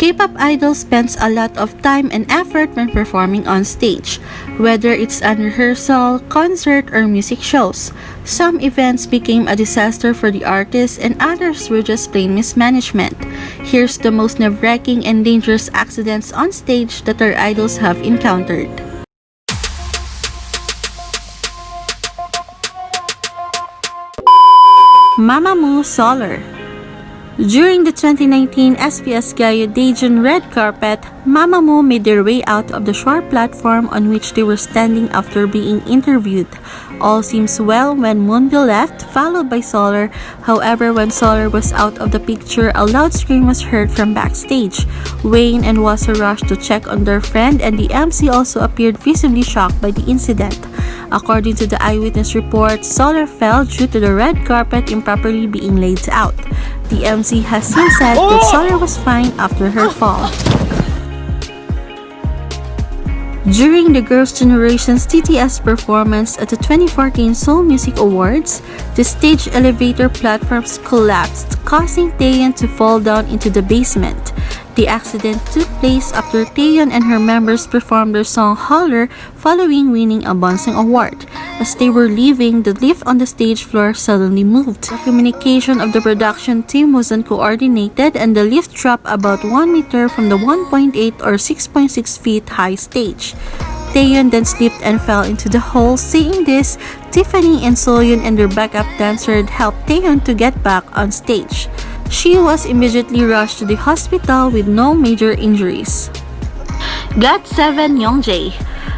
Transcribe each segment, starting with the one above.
K-pop idol spends a lot of time and effort when performing on stage, whether it's a rehearsal, concert, or music shows. Some events became a disaster for the artists and others were just plain mismanagement. Here's the most nerve-wracking and dangerous accidents on stage that our idols have encountered. Mamamoo Solar. During the 2019 SBS Gayo Daejeon red carpet, Mamamoo made their way out of the short platform on which they were standing after being interviewed. All seems well when Moonbyo left, followed by Solar. However, when Solar was out of the picture, a loud scream was heard from backstage. Wayne and Wasa rushed to check on their friend, and the MC also appeared visibly shocked by the incident. According to the eyewitness report, Solar fell due to the red carpet improperly being laid out. The MC has since said that Solar was fine after her fall. During the Girls' Generation's TTS performance at the 2014 Seoul Music Awards, the stage elevator platforms collapsed, causing Taeyeon to fall down into the basement. The accident took place after Taeyeon and her members performed their song Holler following winning a Bonsang Award. As they were leaving, the lift on the stage floor suddenly moved. The communication of the production team wasn't coordinated and the lift dropped about 1 meter from the 1.8 or 6.6 feet high stage. Taeyeon then slipped and fell into the hole. Seeing this, Tiffany and Soyeon and their backup dancer helped Taeyeon to get back on stage. She was immediately rushed to the hospital with no major injuries. GOT7 Youngjae.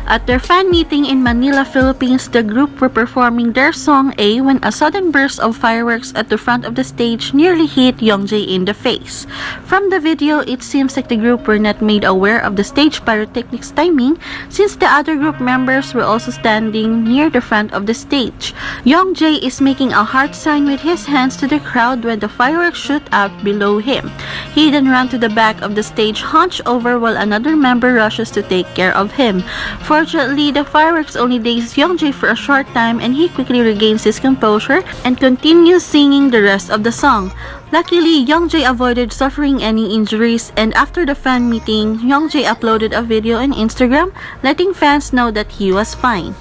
At their fan meeting in Manila, Philippines, the group were performing their song A when a sudden burst of fireworks at the front of the stage nearly hit Youngjae in the face. From the video, it seems like the group were not made aware of the stage pyrotechnics timing since the other group members were also standing near the front of the stage. Youngjae is making a heart sign with his hands to the crowd when the fireworks shoot out below him. He then ran to the back of the stage hunched over while another member rushes to take care of him. Fortunately, the fireworks only dazed Youngjae for a short time and he quickly regains his composure and continues singing the rest of the song. Luckily, Youngjae avoided suffering any injuries, and after the fan meeting, Youngjae uploaded a video on Instagram letting fans know that he was fine.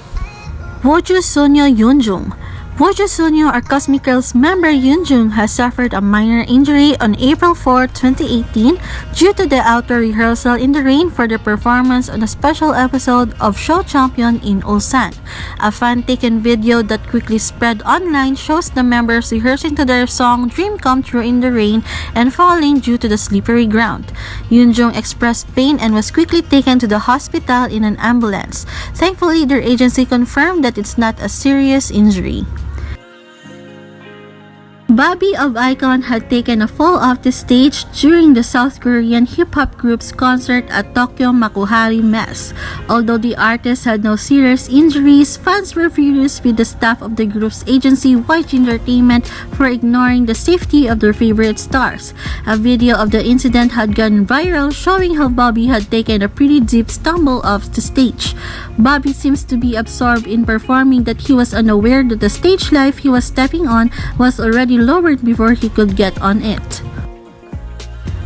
Woju Sunyo Yoonjung. Woju Sunyo, or Cosmic Girls member Yoonjung, has suffered a minor injury on April 4, 2018 due to the outdoor rehearsal in the rain for the performance on a special episode of Show Champion in Ulsan. A fan-taken video that quickly spread online shows the members rehearsing to their song Dream Come True in the rain and falling due to the slippery ground. Yoonjung expressed pain and was quickly taken to the hospital in an ambulance. Thankfully, their agency confirmed that it's not a serious injury. Bobby of IKON had taken a fall off the stage during the South Korean hip-hop group's concert at Tokyo Makuhari Mess. Although the artist had no serious injuries, fans were furious with the staff of the group's agency YG Entertainment for ignoring the safety of their favorite stars. A video of the incident had gone viral showing how Bobby had taken a pretty deep stumble off the stage. Bobby seems to be absorbed in performing that he was unaware that the stage light he was stepping on was already lowered before he could get on it.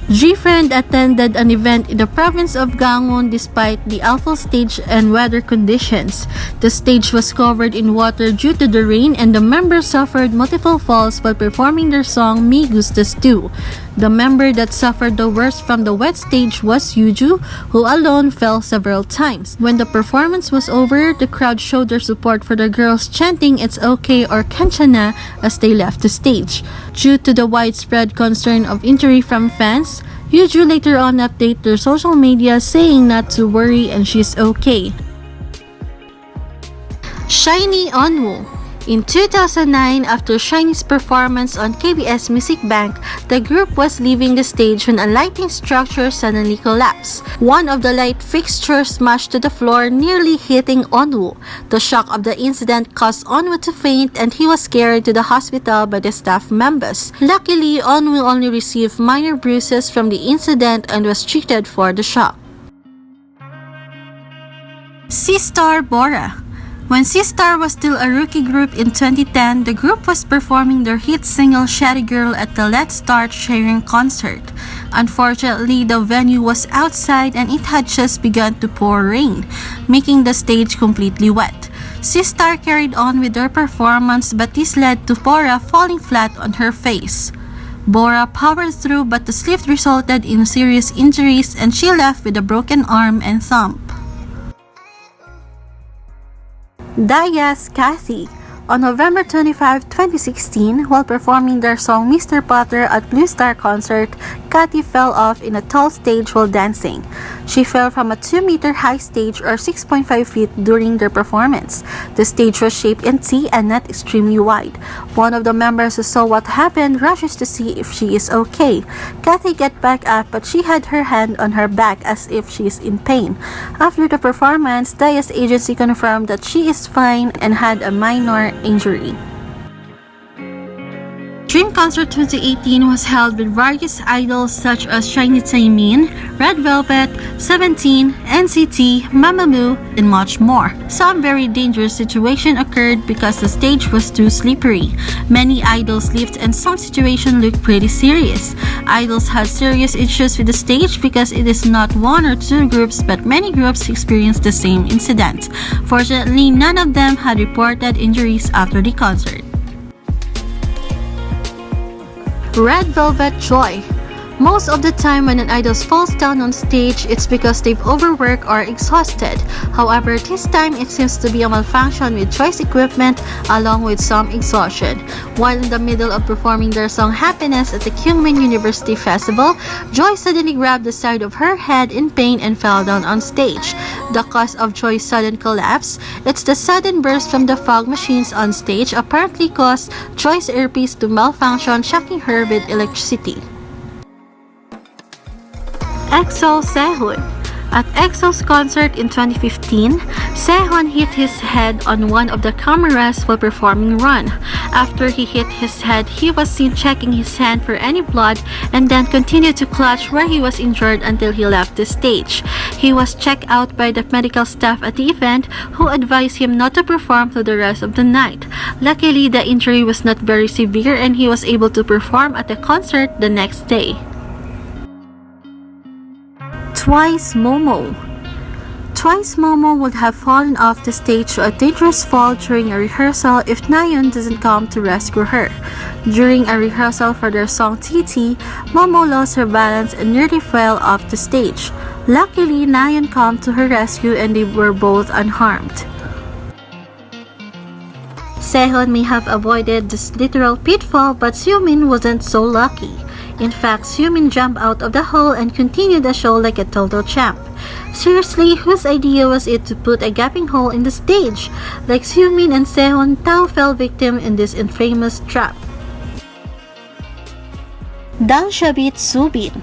G-Friend attended an event in the province of Gangwon despite the awful stage and weather conditions. The stage was covered in water due to the rain and the members suffered multiple falls while performing their song Me Gustas Tu. The member that suffered the worst from the wet stage was Yuju, who alone fell several times. When the performance was over, the crowd showed their support for the girls, chanting "It's okay" or "Kanchana" as they left the stage. Due to the widespread concern of injury from fans, Yuju later on updated their social media saying not to worry and she's okay. SHINEE Onwoo. In 2009, after SHINEE's performance on KBS Music Bank, the group was leaving the stage when a lighting structure suddenly collapsed. One of the light fixtures smashed to the floor, nearly hitting Onwoo. The shock of the incident caused Onwoo to faint and he was carried to the hospital by the staff members. Luckily, Onwoo only received minor bruises from the incident and was treated for the shock. SISTAR Bora. When SISTAR was still a rookie group in 2010, the group was performing their hit single Shady Girl at the Let's Start Sharing concert. Unfortunately, the venue was outside and it had just begun to pour rain, making the stage completely wet. SISTAR carried on with their performance, but this led to Bora falling flat on her face. Bora powered through, but the slip resulted in serious injuries and she left with a broken arm and thumb. Daya's Kathy. On November 25, 2016, while performing their song Mr. Potter at Blue Star concert, Kathy fell off in a tall stage while dancing. She fell from a 2-meter high stage or 6.5 feet during their performance. The stage was shaped in T and not extremely wide. One of the members who saw what happened rushes to see if she is okay. Kathy got back up, but she had her hand on her back as if she is in pain. After the performance, Daya's agency confirmed that she is fine and had a minor injury. Dream Concert 2018 was held with various idols such as SHINEE, Red Velvet, 17, NCT, Mamamoo, and much more. Some very dangerous situation occurred because the stage was too slippery. Many idols slipped and some situation looked pretty serious. Idols had serious issues with the stage because it is not one or two groups but many groups experienced the same incident. Fortunately, none of them had reported injuries after the concert. Red Velvet Joy. Most of the time when an idol falls down on stage, it's because they've overworked or exhausted. However, this time it seems to be a malfunction with Joy's equipment along with some exhaustion. While in the middle of performing their song Happiness at the Kyungmin University Festival, Joy suddenly grabbed the side of her head in pain and fell down on stage. The cause of Joy's sudden collapse, it's the sudden burst from the fog machines on stage apparently caused Joy's earpiece to malfunction, shocking her with electricity. EXO Sehun. At EXO's concert in 2015, Sehun hit his head on one of the cameras while performing Run. After he hit his head, he was seen checking his hand for any blood and then continued to clutch where he was injured until he left the stage. He was checked out by the medical staff at the event who advised him not to perform through the rest of the night. Luckily, the injury was not very severe and he was able to perform at the concert the next day. Twice Momo. Twice Momo would have fallen off the stage to a dangerous fall during a rehearsal if Nayeon doesn't come to rescue her. During a rehearsal for their song TT, Momo lost her balance and nearly fell off the stage. Luckily, Nayeon came to her rescue and they were both unharmed. Sehun may have avoided this literal pitfall, but Seomin wasn't so lucky. In fact, Seomin jumped out of the hole and continued the show like a total champ. Seriously, whose idea was it to put a gaping hole in the stage? Like Seomin and Sehun, Tao fell victim in this infamous trap. Dalshabit Subin.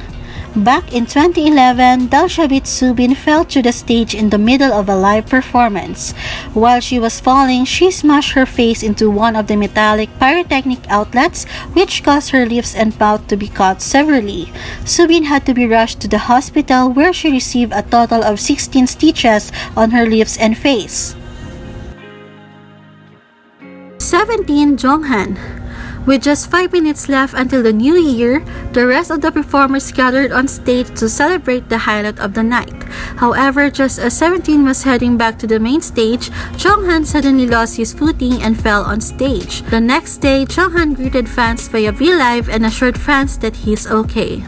Back in 2011, Dalshabit Subin fell to the stage in the middle of a live performance. While she was falling, she smashed her face into one of the metallic pyrotechnic outlets, which caused her lips and mouth to be cut severely. Subin had to be rushed to the hospital where she received a total of 16 stitches on her lips and face. 17 Jonghan. With just 5 minutes left until the new year, the rest of the performers gathered on stage to celebrate the highlight of the night. However, just as 17 was heading back to the main stage, Jonghan suddenly lost his footing and fell on stage. The next day, Jonghan greeted fans via V-Live and assured fans that he's okay.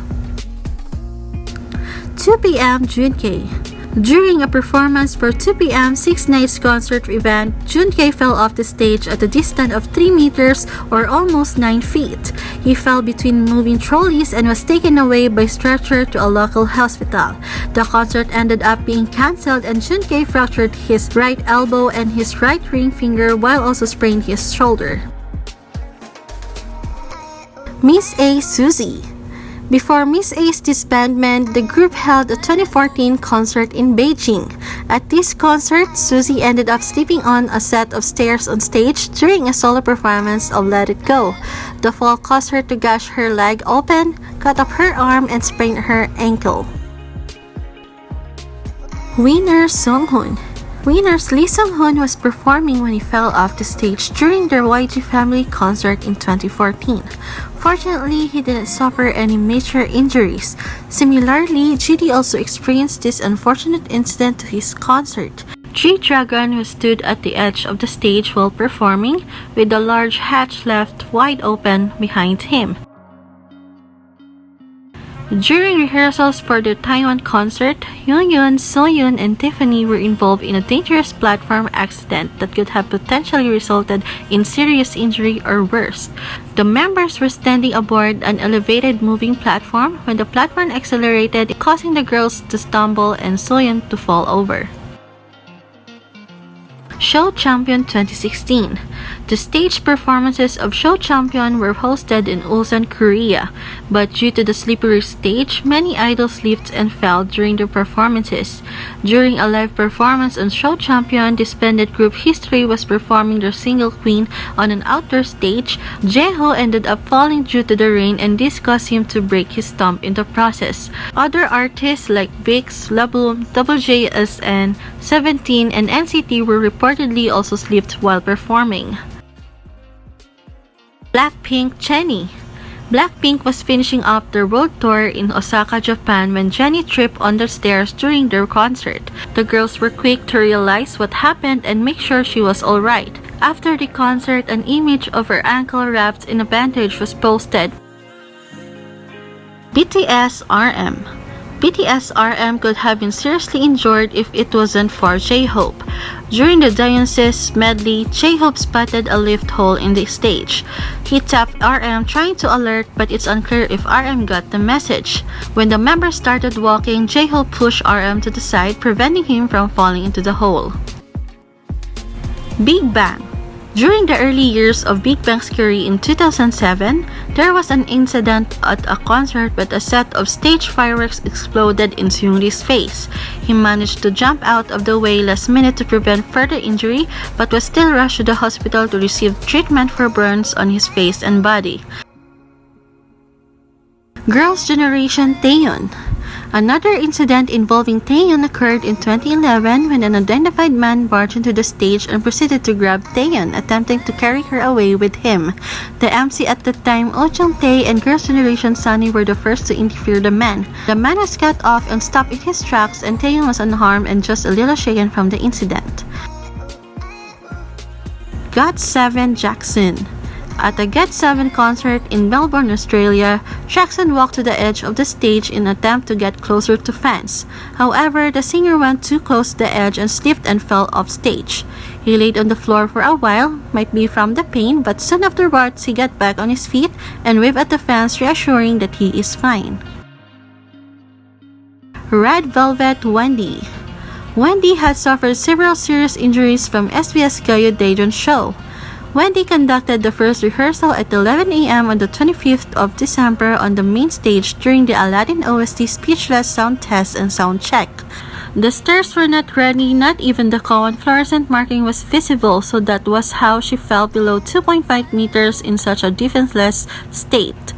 2 p.m. Junkei. During a performance for 2 p.m. 6 Nights concert event, Junkei fell off the stage at a distance of 3 meters or almost 9 feet. He fell between moving trolleys and was taken away by stretcher to a local hospital. The concert ended up being cancelled and Junkei fractured his right elbow and his right ring finger while also sprained his shoulder. Miss A Suzy. Before Miss A's disbandment, the group held a 2014 concert in Beijing. At this concert, Suzy ended up slipping on a set of stairs on stage during a solo performance of Let It Go. The fall caused her to gash her leg open, cut up her arm, and sprain her ankle. Winner Songhoon. Winners Lee Sung-hoon was performing when he fell off the stage during their YG Family concert in 2014. Fortunately, he didn't suffer any major injuries. Similarly, GD also experienced this unfortunate incident to his concert. G-Dragon, who stood at the edge of the stage while performing, with a large hatch left wide open behind him. During rehearsals for the Taiwan concert, Yoongyun, Soyun, and Tiffany were involved in a dangerous platform accident that could have potentially resulted in serious injury or worse. The members were standing aboard an elevated moving platform when the platform accelerated, causing the girls to stumble and Soyun to fall over. Show Champion 2016. The stage performances of Show Champion were hosted in Ulsan, Korea, but due to the slippery stage, many idols slipped and fell during the performances. During a live performance on Show Champion, disbanded group History was performing their single Queen on an outdoor stage. Jaeho ended up falling due to the rain, and this caused him to break his thumb in the process. Other artists like VIX, Laboom, WJSN, 17, and NCT were reportedly also slipped while performing. Blackpink SHINEE. Blackpink was finishing up their world tour in Osaka, Japan when Jennie tripped on the stairs during their concert. The girls were quick to realize what happened and make sure she was alright. After the concert, an image of her ankle wrapped in a bandage was posted. BTS RM. BTS RM could have been seriously injured if it wasn't for J-Hope. During the Dionysus medley, J-Hope spotted a lift hole in the stage. He tapped RM trying to alert, but it's unclear if RM got the message. When the members started walking, J-Hope pushed RM to the side, preventing him from falling into the hole. Big Bang. During the early years of Big Bang's career in 2007, there was an incident at a concert when a set of stage fireworks exploded in Seungri's face. He managed to jump out of the way last minute to prevent further injury, but was still rushed to the hospital to receive treatment for burns on his face and body. Girls' Generation Taeyeon. Another incident involving Taeyeon occurred in 2011 when an unidentified man barged into the stage and proceeded to grab Taeyeon, attempting to carry her away with him. The MC at the time, Oh Jung-tae, and Girls' Generation Sunny were the first to interfere the man. The man was cut off and stopped in his tracks, and Taeyeon was unharmed and just a little shaken from the incident. GOT7 Jackson. At a GOT7 concert in Melbourne, Australia, Jackson walked to the edge of the stage in an attempt to get closer to fans. However, the singer went too close to the edge and slipped and fell off stage. He laid on the floor for a while, might be from the pain, but soon afterwards he got back on his feet and waved at the fans, reassuring that he is fine. Red Velvet Wendy. Wendy had suffered several serious injuries from SBS Gayo Daejeon show. Wendy conducted the first rehearsal at 11 a.m. on the 25th of December on the main stage during the Aladdin OST speechless sound test and sound check. The stairs were not ready, not even the common fluorescent marking was visible, so that was how she fell below 2.5 meters in such a defenseless state.